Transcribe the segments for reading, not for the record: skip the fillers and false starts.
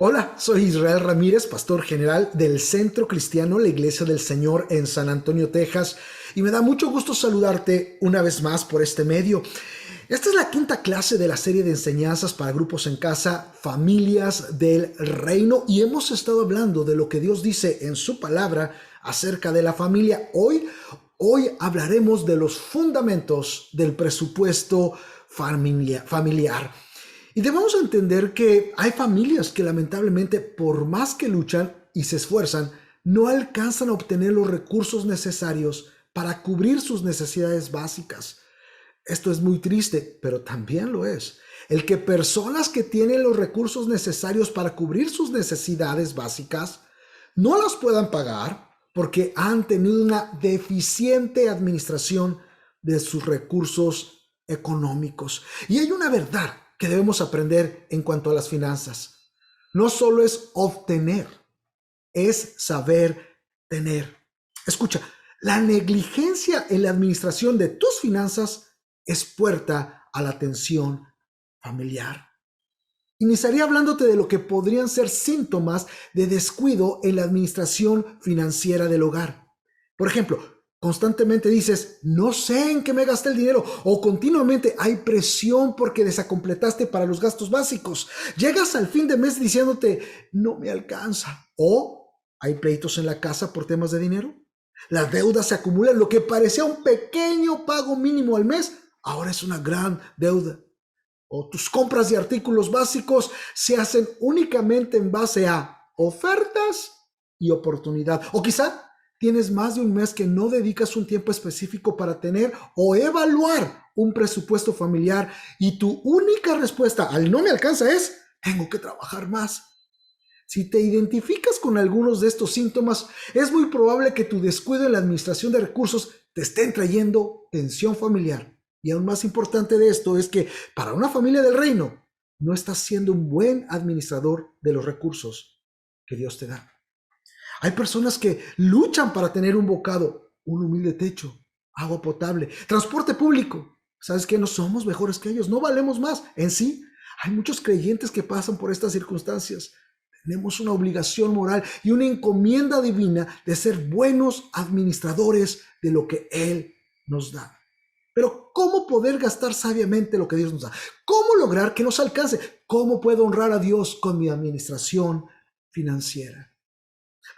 Hola, soy Israel Ramírez, pastor general del Centro Cristiano La Iglesia del Señor en San Antonio, Texas, y me da mucho gusto saludarte una vez más por este medio. Esta es la quinta clase de la serie de enseñanzas para grupos en casa, Familias del Reino, y hemos estado hablando de lo que Dios dice en su palabra acerca de la familia. Hoy hablaremos de los fundamentos del presupuesto familiar. Y debemos entender que hay familias que lamentablemente, por más que luchan y se esfuerzan, no alcanzan a obtener los recursos necesarios para cubrir sus necesidades básicas. Esto es muy triste, pero también lo es. El que personas que tienen los recursos necesarios para cubrir sus necesidades básicas no las puedan pagar porque han tenido una deficiente administración de sus recursos económicos. Y hay una verdad que debemos aprender en cuanto a las finanzas. No solo es obtener, es saber tener. Escucha, la negligencia en la administración de tus finanzas es puerta a la tensión familiar. Iniciaría hablándote de lo que podrían ser síntomas de descuido en la administración financiera del hogar. Por ejemplo, constantemente dices, no sé en qué me gasté el dinero, o continuamente hay presión porque desacompletaste para los gastos básicos. Llegas al fin de mes diciéndote, no me alcanza, o hay pleitos en la casa por temas de dinero. La deuda se acumula, lo que parecía un pequeño pago mínimo al mes, ahora es una gran deuda. O tus compras de artículos básicos se hacen únicamente en base a ofertas y oportunidad. O quizá tienes más de un mes que no dedicas un tiempo específico para tener o evaluar un presupuesto familiar y tu única respuesta al no me alcanza es, tengo que trabajar más. Si te identificas con algunos de estos síntomas, es muy probable que tu descuido en la administración de recursos te estén trayendo tensión familiar. Y aún más importante de esto es que para una familia del reino, no estás siendo un buen administrador de los recursos que Dios te da. Hay personas que luchan para tener un bocado, un humilde techo, agua potable, transporte público. ¿Sabes qué? No somos mejores que ellos, no valemos más. En sí, hay muchos creyentes que pasan por estas circunstancias. Tenemos una obligación moral y una encomienda divina de ser buenos administradores de lo que Él nos da. Pero ¿cómo poder gastar sabiamente lo que Dios nos da? ¿Cómo lograr que nos alcance? ¿Cómo puedo honrar a Dios con mi administración financiera?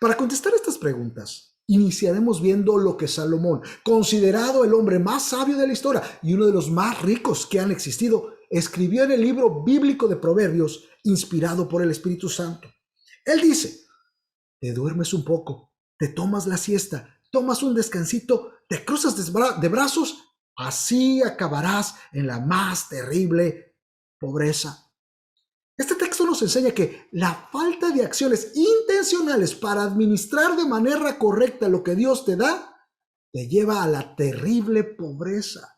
Para contestar estas preguntas, iniciaremos viendo lo que Salomón, considerado el hombre más sabio de la historia y uno de los más ricos que han existido, escribió en el libro bíblico de Proverbios, inspirado por el Espíritu Santo. Él dice, te duermes un poco, te tomas la siesta, tomas un descansito, te cruzas de brazos, así acabarás en la más terrible pobreza. Este texto nos enseña que la falta de acciones intencionales para administrar de manera correcta lo que Dios te da, te lleva a la terrible pobreza.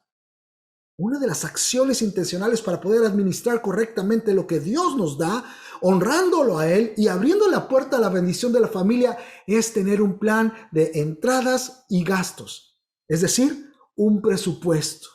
Una de las acciones intencionales para poder administrar correctamente lo que Dios nos da, honrándolo a Él y abriendo la puerta a la bendición de la familia, es tener un plan de entradas y gastos, es decir, un presupuesto.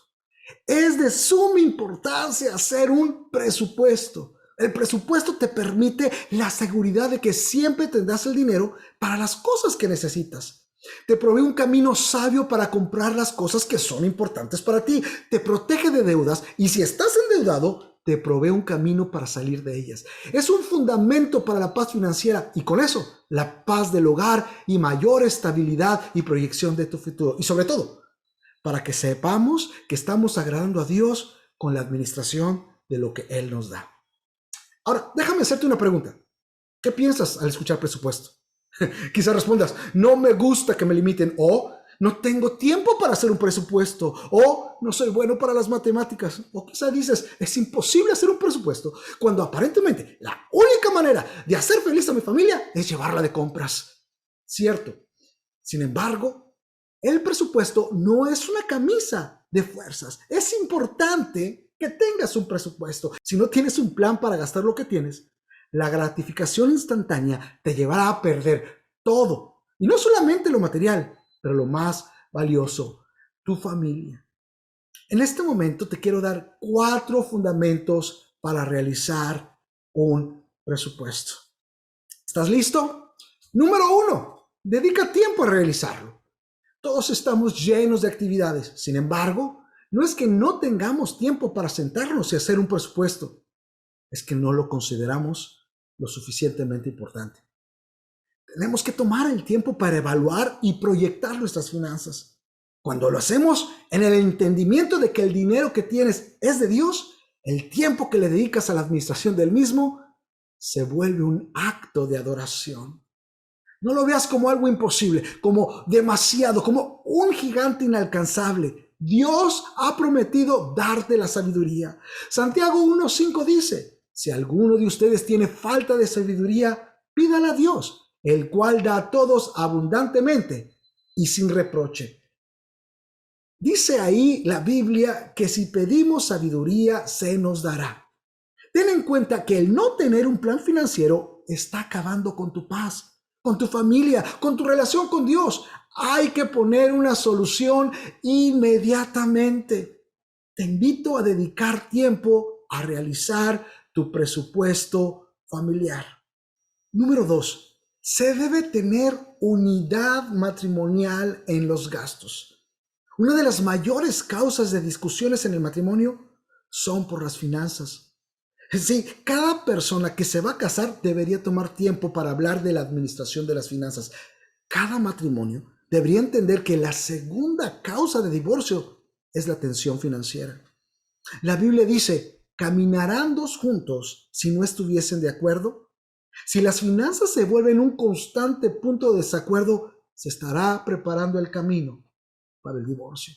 Es de suma importancia hacer un presupuesto. El presupuesto te permite la seguridad de que siempre tendrás el dinero para las cosas que necesitas. Te provee un camino sabio para comprar las cosas que son importantes para ti. Te protege de deudas y si estás endeudado, te provee un camino para salir de ellas. Es un fundamento para la paz financiera y con eso, la paz del hogar y mayor estabilidad y proyección de tu futuro. Y sobre todo, para que sepamos que estamos agradando a Dios con la administración de lo que Él nos da. Ahora, déjame hacerte una pregunta. ¿Qué piensas al escuchar presupuesto? Quizás respondas, no me gusta que me limiten, o no tengo tiempo para hacer un presupuesto, o no soy bueno para las matemáticas, o quizás dices, es imposible hacer un presupuesto, cuando aparentemente la única manera de hacer feliz a mi familia es llevarla de compras. Cierto. Sin embargo, el presupuesto no es una camisa de fuerzas. Es importante que tengas un presupuesto. Si no tienes un plan para gastar lo que tienes, la gratificación instantánea te llevará a perder todo. Y no solamente lo material, pero lo más valioso, tu familia. En este momento te quiero dar 4 fundamentos para realizar un presupuesto. ¿Estás listo? Número 1, dedica tiempo a realizarlo. Todos estamos llenos de actividades. Sin embargo, no es que no tengamos tiempo para sentarnos y hacer un presupuesto. Es que no lo consideramos lo suficientemente importante. Tenemos que tomar el tiempo para evaluar y proyectar nuestras finanzas. Cuando lo hacemos en el entendimiento de que el dinero que tienes es de Dios, el tiempo que le dedicas a la administración del mismo se vuelve un acto de adoración. No lo veas como algo imposible, como demasiado, como un gigante inalcanzable. Dios ha prometido darte la sabiduría. Santiago 1:5 dice, si alguno de ustedes tiene falta de sabiduría, pídala a Dios, el cual da a todos abundantemente y sin reproche. Dice ahí la Biblia que si pedimos sabiduría, se nos dará. Ten en cuenta que el no tener un plan financiero está acabando con tu paz, con tu familia, con tu relación con Dios. Hay que poner una solución inmediatamente. Te invito a dedicar tiempo a realizar tu presupuesto familiar. Número 2, se debe tener unidad matrimonial en los gastos. Una de las mayores causas de discusiones en el matrimonio son por las finanzas. Sí, cada persona que se va a casar debería tomar tiempo para hablar de la administración de las finanzas. Cada matrimonio debería entender que la segunda causa de divorcio es la tensión financiera. La Biblia dice, ¿caminarán dos juntos si no estuviesen de acuerdo? Si las finanzas se vuelven un constante punto de desacuerdo, se estará preparando el camino para el divorcio.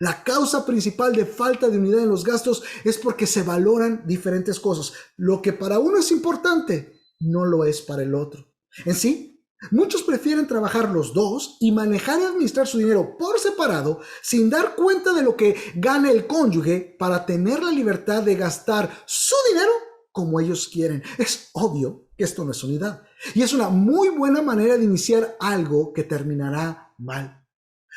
La causa principal de falta de unidad en los gastos es porque se valoran diferentes cosas. Lo que para uno es importante, no lo es para el otro. En sí, muchos prefieren trabajar los dos y manejar y administrar su dinero por separado sin dar cuenta de lo que gana el cónyuge para tener la libertad de gastar su dinero como ellos quieren. Es obvio que esto no es unidad y es una muy buena manera de iniciar algo que terminará mal,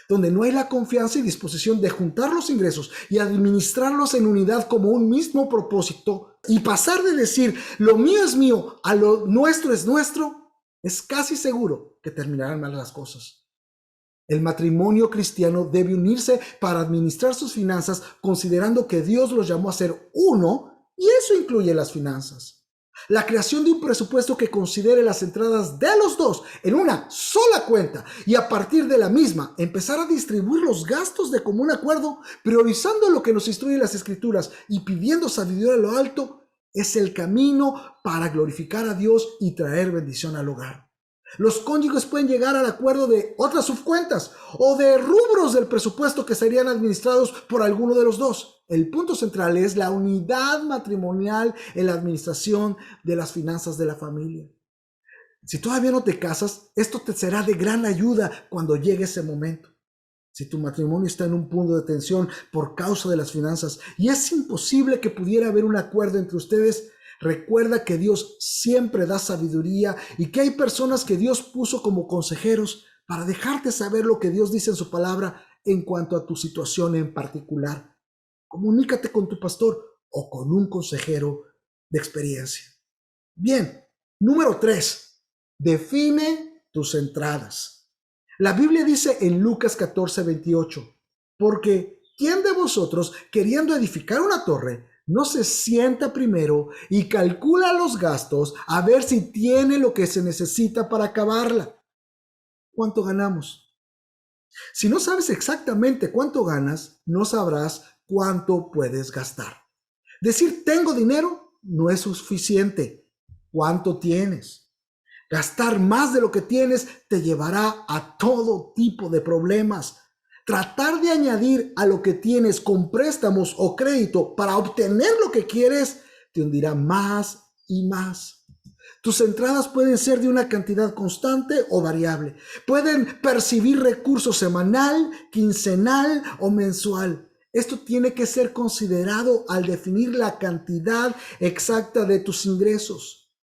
donde no hay la confianza y disposición de juntar los ingresos y administrarlos en unidad como un mismo propósito, y pasar de decir lo mío es mío a lo nuestro es nuestro, es casi seguro que terminarán mal las cosas. El matrimonio cristiano debe unirse para administrar sus finanzas considerando que Dios los llamó a ser uno, y eso incluye las finanzas. La creación de un presupuesto que considere las entradas de los dos en una sola cuenta y a partir de la misma empezar a distribuir los gastos de común acuerdo, priorizando lo que nos instruyen las Escrituras y pidiendo sabiduría a lo alto, es el camino para glorificar a Dios y traer bendición al hogar. Los cónyuges pueden llegar al acuerdo de otras subcuentas o de rubros del presupuesto que serían administrados por alguno de los dos. El punto central es la unidad matrimonial en la administración de las finanzas de la familia. Si todavía no te casas, esto te será de gran ayuda cuando llegue ese momento. Si tu matrimonio está en un punto de tensión por causa de las finanzas y es imposible que pudiera haber un acuerdo entre ustedes, recuerda que Dios siempre da sabiduría y que hay personas que Dios puso como consejeros para dejarte saber lo que Dios dice en su palabra en cuanto a tu situación en particular. Comunícate con tu pastor o con un consejero de experiencia. Bien, número 3, define tus entradas. La Biblia dice en Lucas 14:28, porque ¿quién de vosotros, queriendo edificar una torre, no se sienta primero y calcula los gastos a ver si tiene lo que se necesita para acabarla? ¿Cuánto ganamos? Si no sabes exactamente cuánto ganas, no sabrás cuánto puedes gastar. Decir tengo dinero no es suficiente. ¿Cuánto tienes? Gastar más de lo que tienes te llevará a todo tipo de problemas. Tratar de añadir a lo que tienes con préstamos o crédito para obtener lo que quieres te hundirá más y más. Tus entradas pueden ser de una cantidad constante o variable. Pueden percibir recursos semanal, quincenal o mensual. Esto tiene que ser considerado al definir la cantidad exacta de tus ingresos.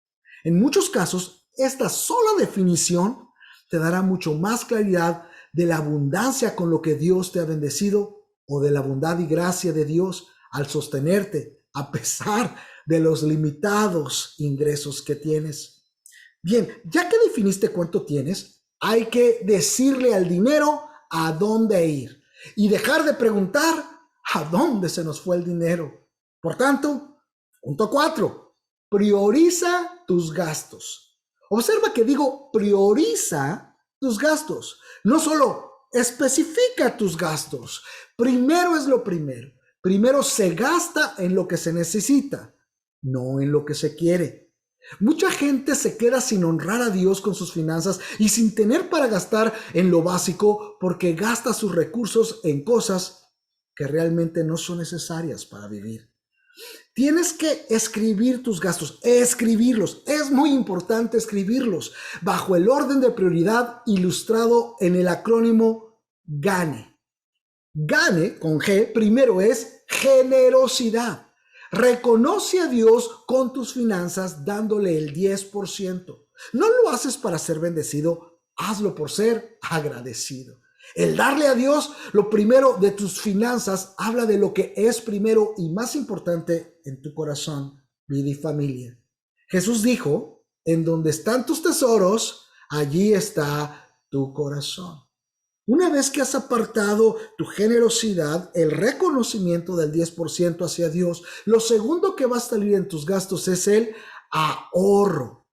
En muchos casos, esta sola definición te dará mucho más claridad de la abundancia con lo que Dios te ha bendecido o de la bondad y gracia de Dios al sostenerte a pesar de los limitados ingresos que tienes. Bien, ya que definiste cuánto tienes, hay que decirle al dinero a dónde ir y dejar de preguntar a dónde se nos fue el dinero. Por tanto, punto 4, prioriza tus gastos. Observa que digo prioriza tus gastos, no solo especifica tus gastos. Primero es lo primero. Primero se gasta en lo que se necesita, no en lo que se quiere. Mucha gente se queda sin honrar a Dios con sus finanzas y sin tener para gastar en lo básico porque gasta sus recursos en cosas que realmente no son necesarias para vivir. Tienes que escribir tus gastos, escribirlos. Es muy importante escribirlos bajo el orden de prioridad ilustrado en el acrónimo GANE. GANE, con G, primero es generosidad. Reconoce a Dios con tus finanzas dándole el 10%. No lo haces para ser bendecido, hazlo por ser agradecido. El darle a Dios lo primero de tus finanzas habla de lo que es primero y más importante en tu corazón, vida y familia. Jesús dijo, en donde están tus tesoros, allí está tu corazón. Una vez que has apartado tu generosidad, el reconocimiento del 10% hacia Dios, lo segundo que va a salir en tus gastos es el ahorro.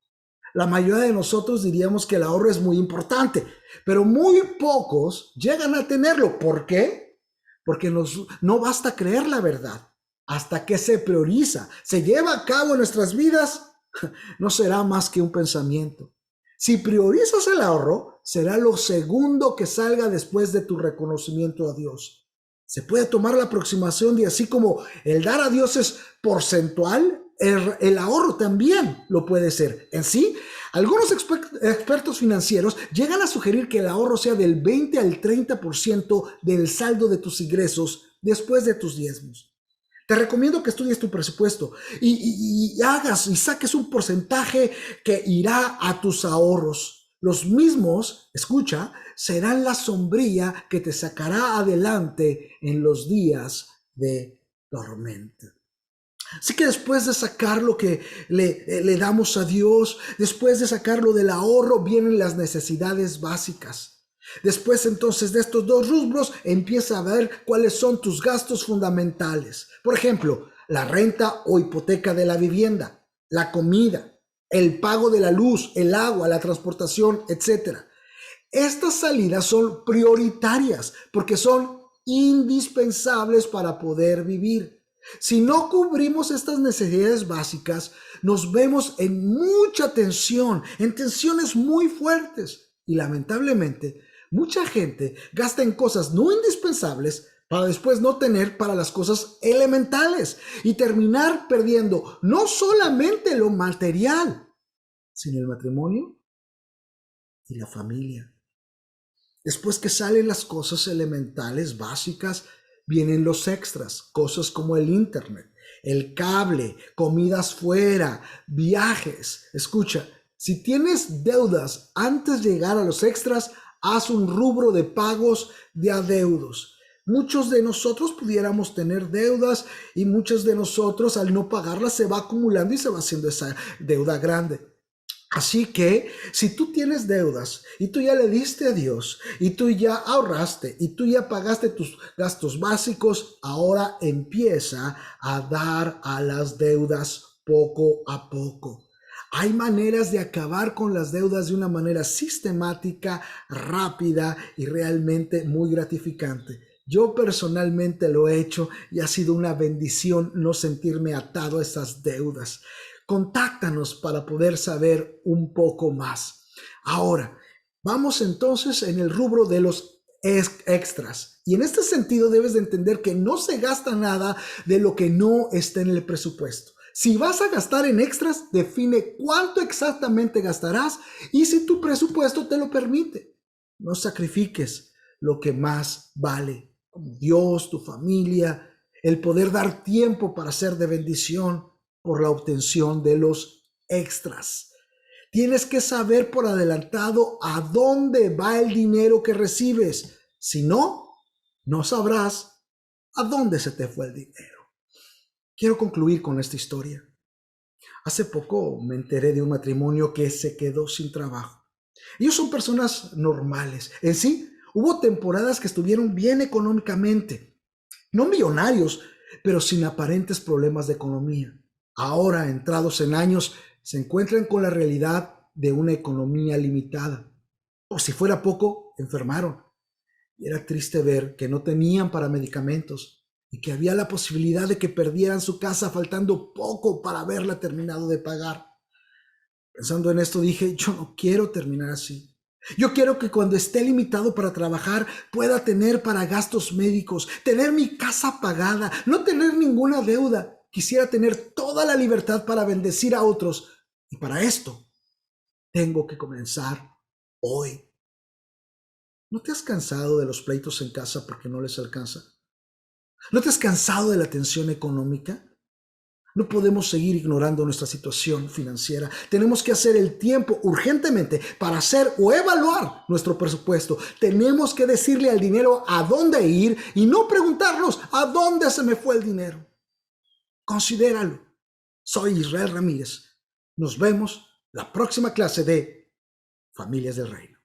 La mayoría de nosotros diríamos que el ahorro es muy importante, pero muy pocos llegan a tenerlo. ¿Por qué? Porque no basta creer la verdad. Hasta que se prioriza, se lleva a cabo en nuestras vidas, no será más que un pensamiento. Si priorizas el ahorro, será lo segundo que salga después de tu reconocimiento a Dios. Se puede tomar la aproximación de así como el dar a Dios es porcentual, el ahorro también lo puede ser. En sí, algunos expertos financieros llegan a sugerir que el ahorro sea del 20 al 30% del saldo de tus ingresos después de tus diezmos. Te recomiendo que estudies tu presupuesto y hagas y saques un porcentaje que irá a tus ahorros. Los mismos, escucha, serán la sombrilla que te sacará adelante en los días de tormenta. Así que después de sacar lo que le damos a Dios, después de sacarlo del ahorro, vienen las necesidades básicas. Después entonces de estos dos rubros empieza a ver cuáles son tus gastos fundamentales. Por ejemplo, la renta o hipoteca de la vivienda, la comida, el pago de la luz, el agua, la transportación, etc. Estas salidas son prioritarias porque son indispensables para poder vivir. Si no cubrimos estas necesidades básicas, nos vemos en mucha tensión, en tensiones muy fuertes. Y lamentablemente, mucha gente gasta en cosas no indispensables para después no tener para las cosas elementales y terminar perdiendo no solamente lo material, sino el matrimonio y la familia. Después que salen las cosas elementales, básicas, vienen los extras, cosas como el internet, el cable, comidas fuera, viajes. Escucha, si tienes deudas antes de llegar a los extras, haz un rubro de pagos de adeudos. Muchos de nosotros pudiéramos tener deudas y muchos de nosotros al no pagarlas se va acumulando y se va haciendo esa deuda grande. Así que si tú tienes deudas y tú ya le diste a Dios y tú ya ahorraste y tú ya pagaste tus gastos básicos, ahora empieza a dar a las deudas poco a poco. Hay maneras de acabar con las deudas de una manera sistemática, rápida y realmente muy gratificante. Yo personalmente lo he hecho y ha sido una bendición no sentirme atado a esas deudas. Contáctanos para poder saber un poco más. Ahora, vamos entonces en el rubro de los extras. Y en este sentido debes de entender que no se gasta nada de lo que no está en el presupuesto. Si vas a gastar en extras, define cuánto exactamente gastarás y si tu presupuesto te lo permite. No sacrifiques lo que más vale, como Dios, tu familia, el poder dar tiempo para ser de bendición por la obtención de los extras. Tienes que saber por adelantado a dónde va el dinero que recibes. Si no, no sabrás a dónde se te fue el dinero. Quiero concluir con esta historia. Hace poco me enteré de un matrimonio que se quedó sin trabajo. Ellos son personas normales. En sí, hubo temporadas que estuvieron bien económicamente, no millonarios, pero sin aparentes problemas de economía. Ahora, entrados en años, se encuentran con la realidad de una economía limitada. O si fuera poco, enfermaron. Y era triste ver que no tenían para medicamentos y que había la posibilidad de que perdieran su casa faltando poco para haberla terminado de pagar. Pensando en esto dije, yo no quiero terminar así. Yo quiero que cuando esté limitado para trabajar pueda tener para gastos médicos, tener mi casa pagada, no tener ninguna deuda. Quisiera tener toda la libertad para bendecir a otros. Y para esto tengo que comenzar hoy. ¿No te has cansado de los pleitos en casa porque no les alcanza? ¿No te has cansado de la tensión económica? No podemos seguir ignorando nuestra situación financiera. Tenemos que hacer el tiempo urgentemente para hacer o evaluar nuestro presupuesto. Tenemos que decirle al dinero a dónde ir y no preguntarnos a dónde se me fue el dinero. Considéralo. Soy Israel Ramírez. Nos vemos la próxima clase de Familias del Reino.